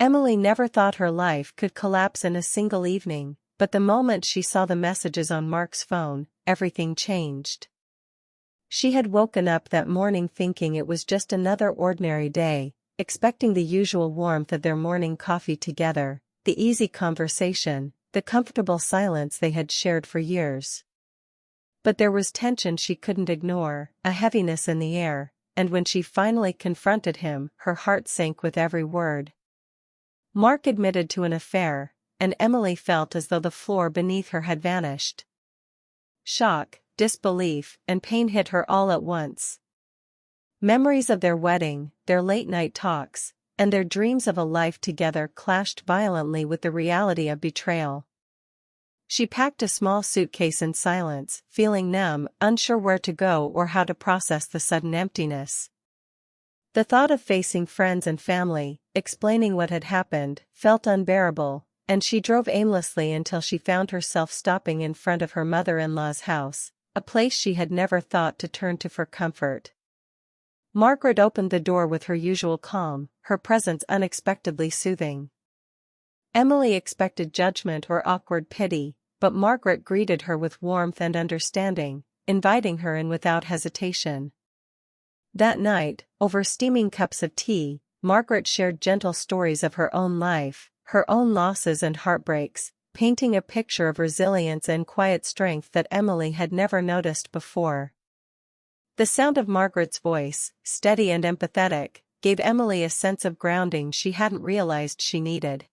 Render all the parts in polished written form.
Emily never thought her life could collapse in a single evening, but the moment she saw the messages on Mark's phone, everything changed. She had woken up that morning thinking it was just another ordinary day, expecting the usual warmth of their morning coffee together, the easy conversation, the comfortable silence they had shared for years. But there was tension she couldn't ignore, a heaviness in the air, and when she finally confronted him, her heart sank with every word. Mark admitted to an affair, and Emily felt as though the floor beneath her had vanished. Shock, disbelief, and pain hit her all at once. Memories of their wedding, their late-night talks, and their dreams of a life together clashed violently with the reality of betrayal. She packed a small suitcase in silence, feeling numb, unsure where to go or how to process the sudden emptiness. The thought of facing friends and family, explaining what had happened, felt unbearable, and she drove aimlessly until she found herself stopping in front of her mother-in-law's house, a place she had never thought to turn to for comfort. Margaret opened the door with her usual calm, her presence unexpectedly soothing. Emily expected judgment or awkward pity, but Margaret greeted her with warmth and understanding, inviting her in without hesitation. That night, over steaming cups of tea, Margaret shared gentle stories of her own life, her own losses and heartbreaks, painting a picture of resilience and quiet strength that Emily had never noticed before. The sound of Margaret's voice, steady and empathetic, gave Emily a sense of grounding she hadn't realized she needed.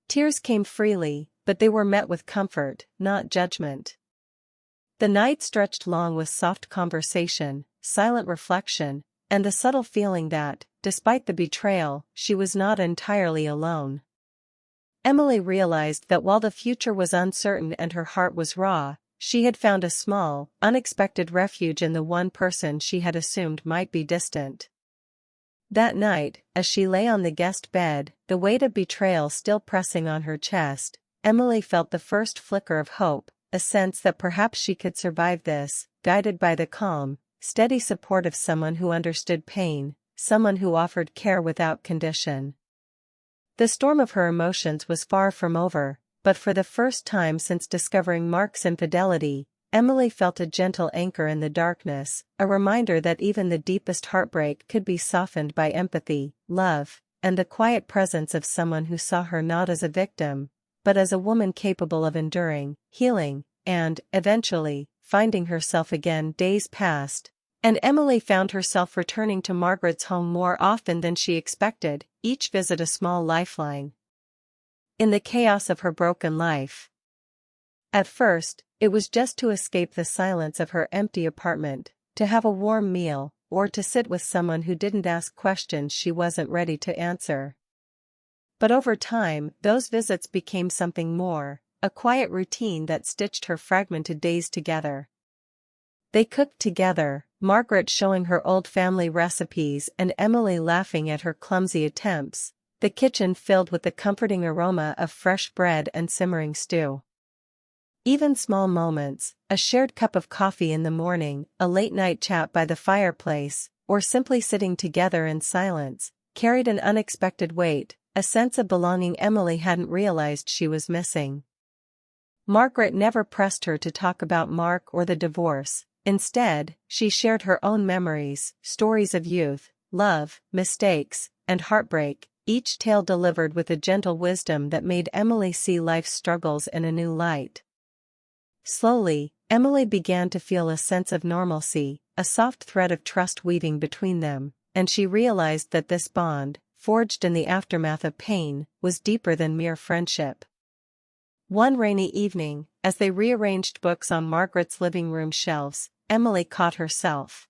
Tears came freely, but they were met with comfort, not judgment. The night stretched long with soft conversation, silent reflection, and the subtle feeling that, despite the betrayal, she was not entirely alone. Emily realized that while the future was uncertain and her heart was raw, she had found a small, unexpected refuge in the one person she had assumed might be distant. That night, as she lay on the guest bed, the weight of betrayal still pressing on her chest, Emily felt the first flicker of hope, a sense that perhaps she could survive this, guided by the calm, steady support of someone who understood pain, someone who offered care without condition. The storm of her emotions was far from over, but for the first time since discovering Mark's infidelity, Emily felt a gentle anchor in the darkness, a reminder that even the deepest heartbreak could be softened by empathy, love, and the quiet presence of someone who saw her not as a victim, but as a woman capable of enduring, healing, and, eventually, finding herself again. Days passed, and Emily found herself returning to Margaret's home more often than she expected, each visit a small lifeline in the chaos of her broken life. At first, it was just to escape the silence of her empty apartment, to have a warm meal, or to sit with someone who didn't ask questions she wasn't ready to answer. But over time, those visits became something more, a quiet routine that stitched her fragmented days together. They cooked together, Margaret showing her old family recipes and Emily laughing at her clumsy attempts, the kitchen filled with the comforting aroma of fresh bread and simmering stew. Even small moments, a shared cup of coffee in the morning, a late-night chat by the fireplace, or simply sitting together in silence, carried an unexpected weight, a sense of belonging Emily hadn't realized she was missing. Margaret never pressed her to talk about Mark or the divorce. Instead, she shared her own memories, stories of youth, love, mistakes, and heartbreak, each tale delivered with a gentle wisdom that made Emily see life's struggles in a new light. Slowly, Emily began to feel a sense of normalcy, a soft thread of trust weaving between them, and she realized that this bond, forged in the aftermath of pain, was deeper than mere friendship. One rainy evening, as they rearranged books on Margaret's living room shelves, Emily caught herself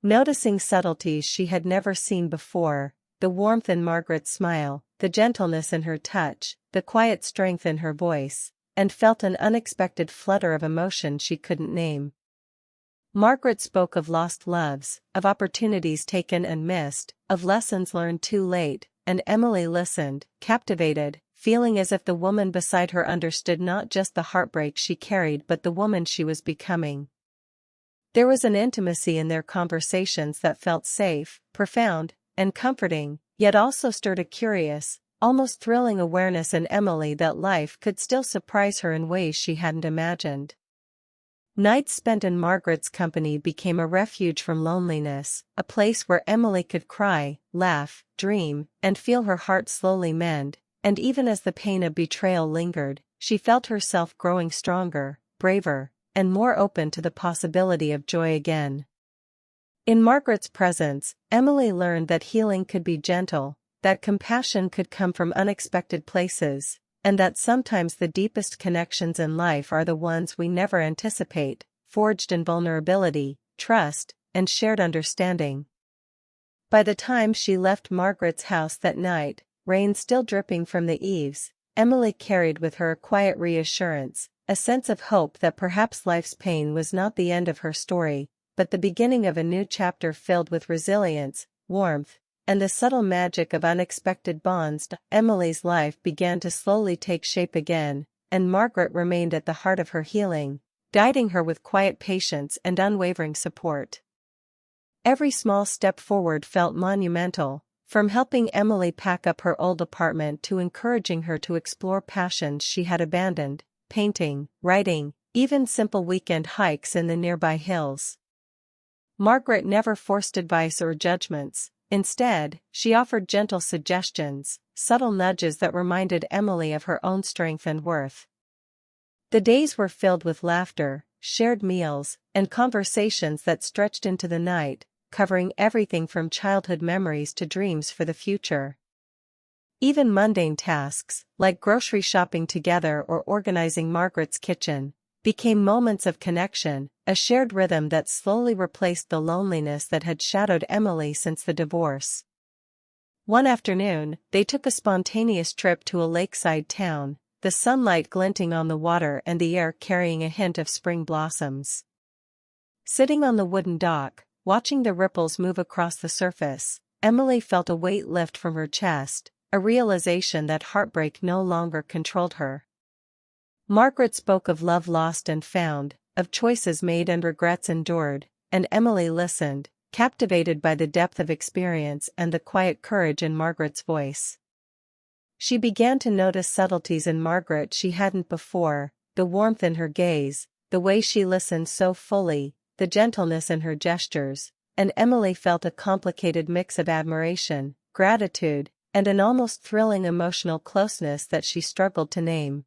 noticing subtleties she had never seen before, the warmth in Margaret's smile, the gentleness in her touch, the quiet strength in her voice, and felt an unexpected flutter of emotion she couldn't name. Margaret spoke of lost loves, of opportunities taken and missed, of lessons learned too late, and Emily listened, captivated, feeling as if the woman beside her understood not just the heartbreak she carried but the woman she was becoming. There was an intimacy in their conversations that felt safe, profound, and comforting, yet also stirred a curious, almost thrilling awareness in Emily that life could still surprise her in ways she hadn't imagined. Nights spent in Margaret's company became a refuge from loneliness, a place where Emily could cry, laugh, dream, and feel her heart slowly mend, and even as the pain of betrayal lingered, she felt herself growing stronger, braver, and more open to the possibility of joy again. In Margaret's presence, Emily learned that healing could be gentle, that compassion could come from unexpected places, and that sometimes the deepest connections in life are the ones we never anticipate, forged in vulnerability, trust, and shared understanding. By the time she left Margaret's house that night, rain still dripping from the eaves, Emily carried with her a quiet reassurance, a sense of hope that perhaps life's pain was not the end of her story, but the beginning of a new chapter filled with resilience, warmth, and the subtle magic of unexpected bonds. Emily's life began to slowly take shape again, and Margaret remained at the heart of her healing, guiding her with quiet patience and unwavering support. Every small step forward felt monumental, from helping Emily pack up her old apartment to encouraging her to explore passions she had abandoned, painting, writing, even simple weekend hikes in the nearby hills. Margaret never forced advice or judgments. Instead, she offered gentle suggestions, subtle nudges that reminded Emily of her own strength and worth. The days were filled with laughter, shared meals, and conversations that stretched into the night, covering everything from childhood memories to dreams for the future. Even mundane tasks, like grocery shopping together or organizing Margaret's kitchen, became moments of connection, a shared rhythm that slowly replaced the loneliness that had shadowed Emily since the divorce. One afternoon, they took a spontaneous trip to a lakeside town, the sunlight glinting on the water and the air carrying a hint of spring blossoms. Sitting on the wooden dock, watching the ripples move across the surface, Emily felt a weight lift from her chest, a realization that heartbreak no longer controlled her. Margaret spoke of love lost and found, of choices made and regrets endured, and Emily listened, captivated by the depth of experience and the quiet courage in Margaret's voice. She began to notice subtleties in Margaret she hadn't before, the warmth in her gaze, the way she listened so fully, the gentleness in her gestures, and Emily felt a complicated mix of admiration, gratitude, and an almost thrilling emotional closeness that she struggled to name.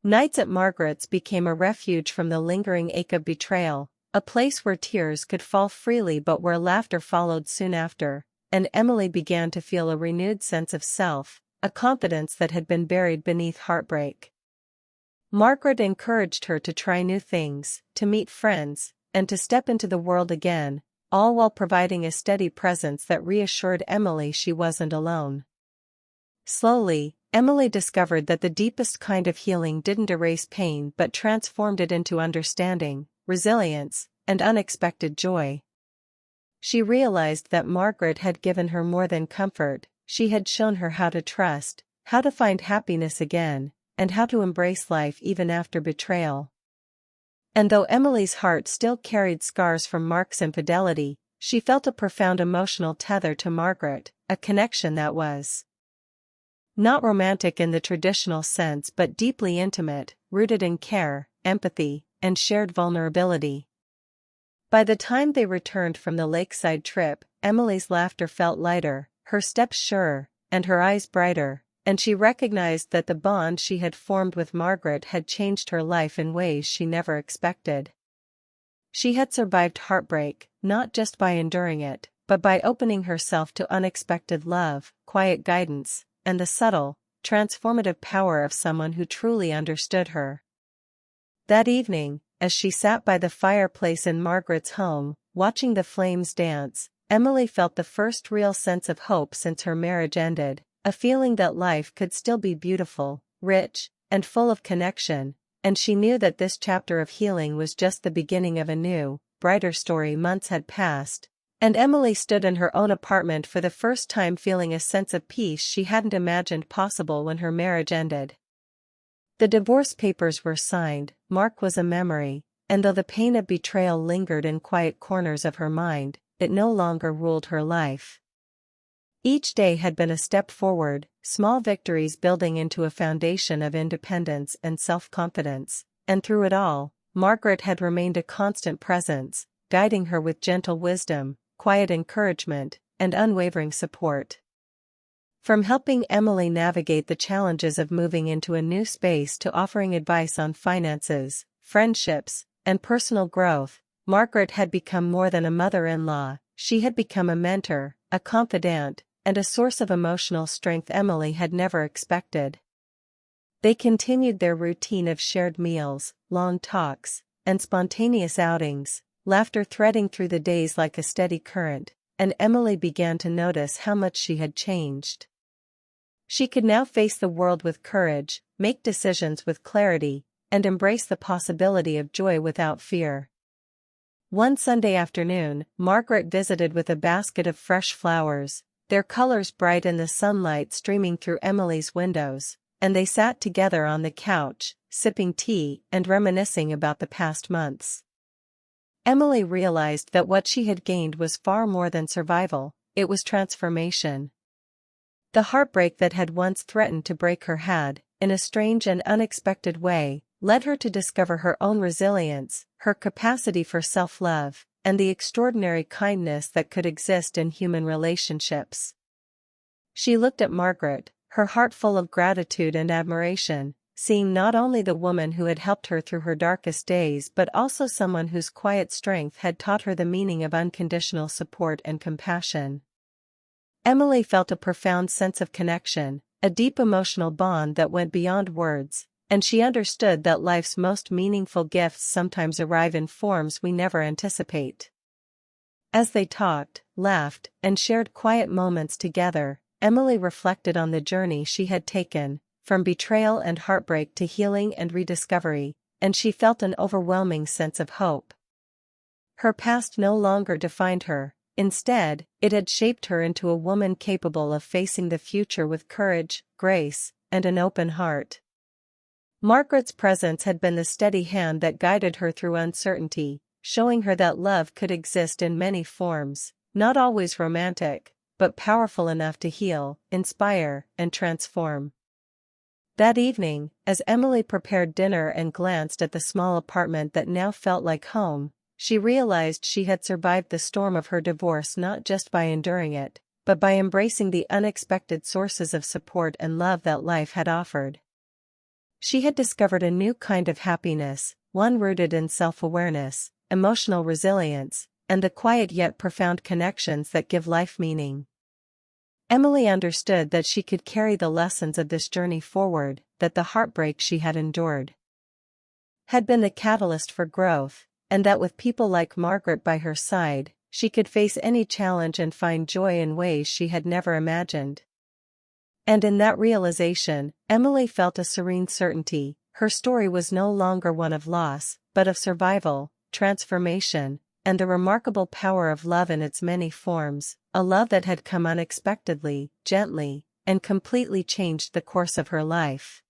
Nights at Margaret's became a refuge from the lingering ache of betrayal, a place where tears could fall freely but where laughter followed soon after, and Emily began to feel a renewed sense of self, a confidence that had been buried beneath heartbreak. Margaret encouraged her to try new things, to meet friends, and to step into the world again, all while providing a steady presence that reassured Emily she wasn't alone. Slowly, Emily discovered that the deepest kind of healing didn't erase pain but transformed it into understanding, resilience, and unexpected joy. She realized that Margaret had given her more than comfort, she had shown her how to trust, how to find happiness again, and how to embrace life even after betrayal. And though Emily's heart still carried scars from Mark's infidelity, she felt a profound emotional tether to Margaret, a connection that was not romantic in the traditional sense but deeply intimate, rooted in care, empathy, and shared vulnerability. By the time they returned from the lakeside trip, Emily's laughter felt lighter, her steps surer, and her eyes brighter, and she recognized that the bond she had formed with Margaret had changed her life in ways she never expected. She had survived heartbreak, not just by enduring it, but by opening herself to unexpected love, quiet guidance, and the subtle, transformative power of someone who truly understood her. That evening, as she sat by the fireplace in Margaret's home, watching the flames dance, Emily felt the first real sense of hope since her marriage ended, a feeling that life could still be beautiful, rich, and full of connection, and she knew that this chapter of healing was just the beginning of a new, brighter story. Months had passed, and Emily stood in her own apartment for the first time feeling a sense of peace she hadn't imagined possible when her marriage ended. The divorce papers were signed, Mark was a memory, and though the pain of betrayal lingered in quiet corners of her mind, it no longer ruled her life. Each day had been a step forward, small victories building into a foundation of independence and self-confidence, and through it all, Margaret had remained a constant presence, guiding her with gentle wisdom, quiet encouragement, and unwavering support. From helping Emily navigate the challenges of moving into a new space to offering advice on finances, friendships, and personal growth, Margaret had become more than a mother-in-law. She had become a mentor, a confidant, and a source of emotional strength Emily had never expected. They continued their routine of shared meals, long talks, and spontaneous outings, laughter threading through the days like a steady current, and Emily began to notice how much she had changed. She could now face the world with courage, make decisions with clarity, and embrace the possibility of joy without fear. One Sunday afternoon, Margaret visited with a basket of fresh flowers, their colors bright in the sunlight streaming through Emily's windows, and they sat together on the couch, sipping tea and reminiscing about the past months. Emily realized that what she had gained was far more than survival, it was transformation. The heartbreak that had once threatened to break her had, in a strange and unexpected way, led her to discover her own resilience, her capacity for self-love, and the extraordinary kindness that could exist in human relationships. She looked at Margaret, her heart full of gratitude and admiration, seeing not only the woman who had helped her through her darkest days but also someone whose quiet strength had taught her the meaning of unconditional support and compassion. Emily felt a profound sense of connection, a deep emotional bond that went beyond words, and she understood that life's most meaningful gifts sometimes arrive in forms we never anticipate. As they talked, laughed, and shared quiet moments together, Emily reflected on the journey she had taken, from betrayal and heartbreak to healing and rediscovery, and she felt an overwhelming sense of hope. Her past no longer defined her. Instead, it had shaped her into a woman capable of facing the future with courage, grace, and an open heart. Margaret's presence had been the steady hand that guided her through uncertainty, showing her that love could exist in many forms, not always romantic, but powerful enough to heal, inspire, and transform. That evening, as Emily prepared dinner and glanced at the small apartment that now felt like home, she realized she had survived the storm of her divorce not just by enduring it, but by embracing the unexpected sources of support and love that life had offered. She had discovered a new kind of happiness, one rooted in self-awareness, emotional resilience, and the quiet yet profound connections that give life meaning. Emily understood that she could carry the lessons of this journey forward, that the heartbreak she had endured had been the catalyst for growth, and that with people like Margaret by her side, she could face any challenge and find joy in ways she had never imagined. And in that realization, Emily felt a serene certainty. Her story was no longer one of loss, but of survival, transformation, and the remarkable power of love in its many forms, a love that had come unexpectedly, gently, and completely changed the course of her life.